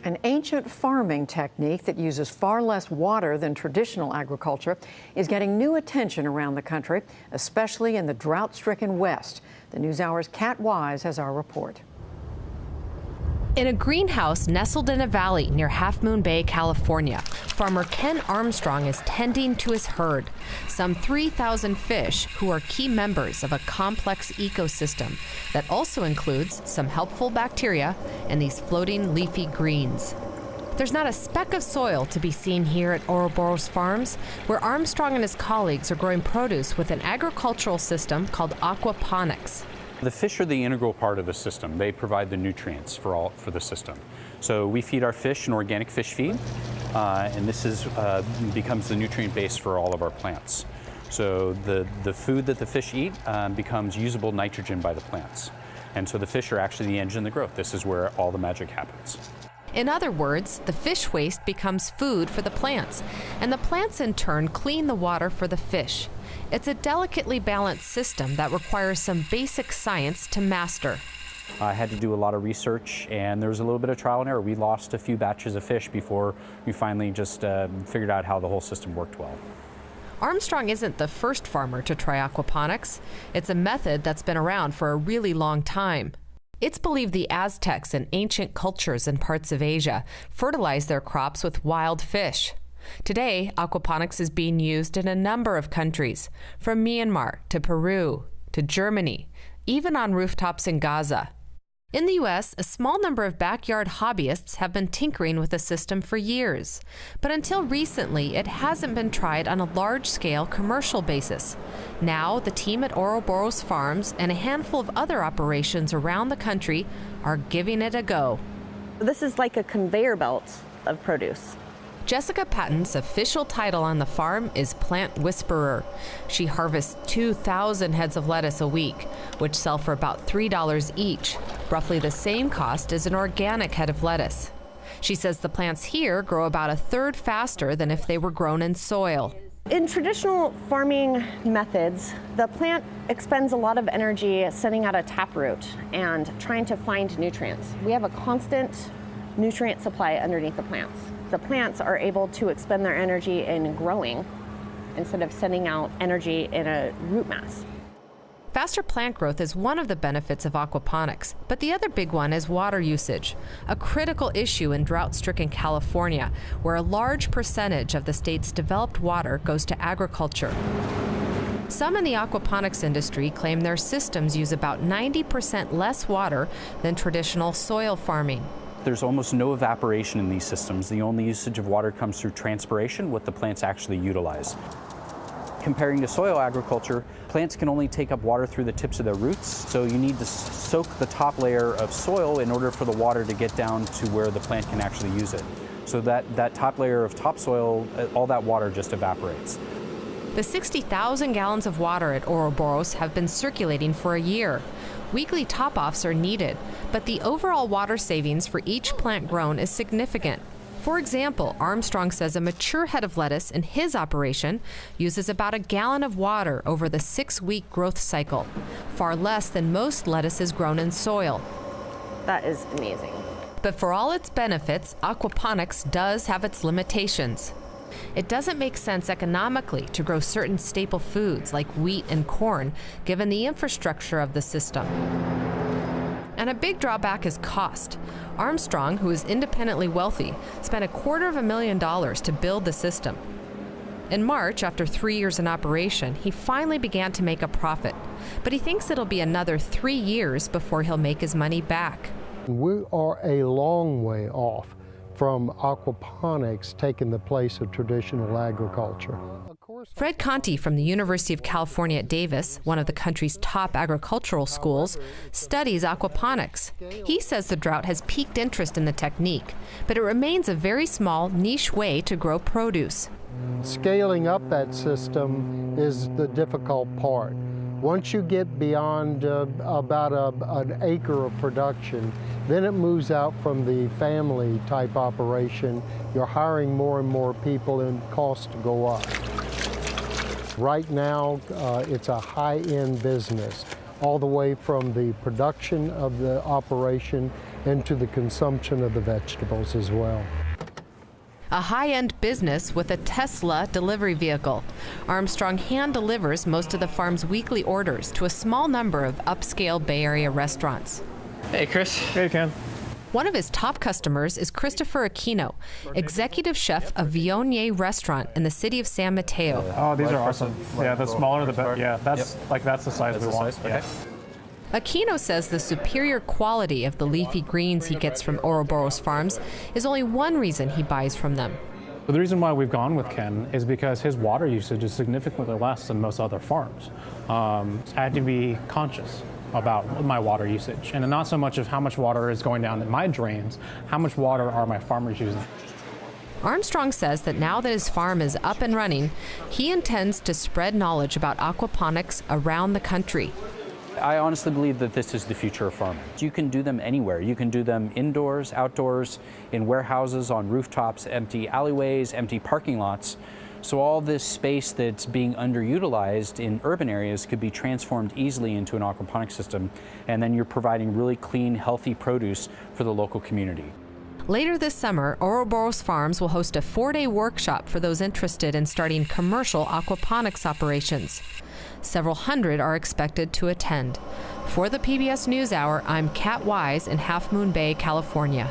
An ancient farming technique that uses far less water than traditional agriculture is getting new attention around the country, especially in the drought-stricken West. The NewsHour's Kat Wise has our report. In a greenhouse nestled in a valley near Half Moon Bay, California, farmer Ken Armstrong is tending to his herd, some 3,000 fish who are key members of a complex ecosystem that also includes some helpful bacteria and these floating leafy greens. There's not a speck of soil to be seen here at Ouroboros Farms, where Armstrong and his colleagues are growing produce with an agricultural system called Aquaponics. The fish are the integral part of the system. They provide the nutrients for the system. So we feed our fish an organic fish feed, and this becomes the nutrient base for all of our plants. So the food that the fish eat becomes usable nitrogen by the plants. And so the fish are actually the engine of growth. This is where all the magic happens. In other words, the fish waste becomes food for the plants, and the plants in turn clean the water for the fish. It's a delicately balanced system that requires some basic science to master. I had to do a lot of research, and there was a little bit of trial and error. We lost a few batches of fish before we finally just figured out how the whole system worked well. Armstrong isn't the first farmer to try aquaponics. It's a method that's been around for a really long time. It's believed the Aztecs and ancient cultures in parts of Asia fertilized their crops with wild fish. Today, aquaponics is being used in a number of countries, from Myanmar to Peru to Germany, even on rooftops in Gaza. In the U.S., a small number of backyard hobbyists have been tinkering with the system for years. But until recently, it hasn't been tried on a large-scale commercial basis. Now, the team at Ouroboros Farms and a handful of other operations around the country are giving it a go. This is like a conveyor belt of produce. Jessica Patton's official title on the farm is Plant Whisperer. She harvests 2,000 heads of lettuce a week, which sell for about $3 each, roughly the same cost as an organic head of lettuce. She says the plants here grow about a third faster than if they were grown in soil. In traditional farming methods, the plant expends a lot of energy sending out a taproot and trying to find nutrients. We have a constant nutrient supply underneath the plants. The plants are able to expend their energy in growing instead of sending out energy in a root mass. Faster plant growth is one of the benefits of aquaponics, but the other big one is water usage, a critical issue in drought-stricken California, where a large percentage of the state's developed water goes to agriculture. Some in the aquaponics industry claim their systems use about 90% less water than traditional soil farming. There's almost no evaporation in these systems. The only usage of water comes through transpiration, what the plants actually utilize. Comparing to soil agriculture, plants can only take up water through the tips of their roots, so you need to soak the top layer of soil in order for the water to get down to where the plant can actually use it. So that top layer of topsoil, all that water just evaporates. The 60,000 gallons of water at Ouroboros have been circulating for a year. Weekly top-offs are needed, but the overall water savings for each plant grown is significant. For example, Armstrong says a mature head of lettuce in his operation uses about a gallon of water over the 6-week growth cycle, far less than most lettuces grown in soil. That is amazing. But for all its benefits, aquaponics does have its limitations. It doesn't make sense economically to grow certain staple foods like wheat and corn, given the infrastructure of the system. And a big drawback is cost. Armstrong, who is independently wealthy, spent $250,000 to build the system. In March, after 3 years in operation, he finally began to make a profit. But he thinks it'll be another 3 years before he'll make his money back. We are a long way off from aquaponics taking the place of traditional agriculture. Fred Conti from the University of California at Davis, one of the country's top agricultural schools, studies aquaponics. He says the drought has piqued interest in the technique, but it remains a very small, niche way to grow produce. Scaling up that system is the difficult part. Once you get beyond about an acre of production, then it moves out from the family type operation. You're hiring more and more people and costs go up. Right now, it's a high-end business, all the way from the production of the operation into the consumption of the vegetables as well. A high-end business with a Tesla delivery vehicle. Armstrong hand delivers most of the farm's weekly orders to a small number of upscale Bay Area restaurants. Hey, Chris. Hey, Ken. One of his top customers is Christopher Aquino, executive chef of Viognier Restaurant in the city of San Mateo. Oh, these are awesome. Yeah, the smaller the better. Yeah, that's that's the size we want. Okay. Aquino says the superior quality of the leafy greens he gets from Ouroboros farms is only one reason he buys from them. But the reason why we've gone with Ken is because his water usage is significantly less than most other farms. I had to be conscious about my water usage, and not so much of how much water is going down in my drains, how much water are my farmers using. Armstrong says that now that his farm is up and running, he intends to spread knowledge about aquaponics around the country. I honestly believe that this is the future of farming. You can do them anywhere. You can do them indoors, outdoors, in warehouses, on rooftops, empty alleyways, empty parking lots. So all this space that's being underutilized in urban areas could be transformed easily into an aquaponic system, and then you're providing really clean, healthy produce for the local community. Later this summer, Ouroboros Farms will host a 4-day workshop for those interested in starting commercial aquaponics operations. Several hundred are expected to attend. For the PBS NewsHour, I'm Kat Wise in Half Moon Bay, California.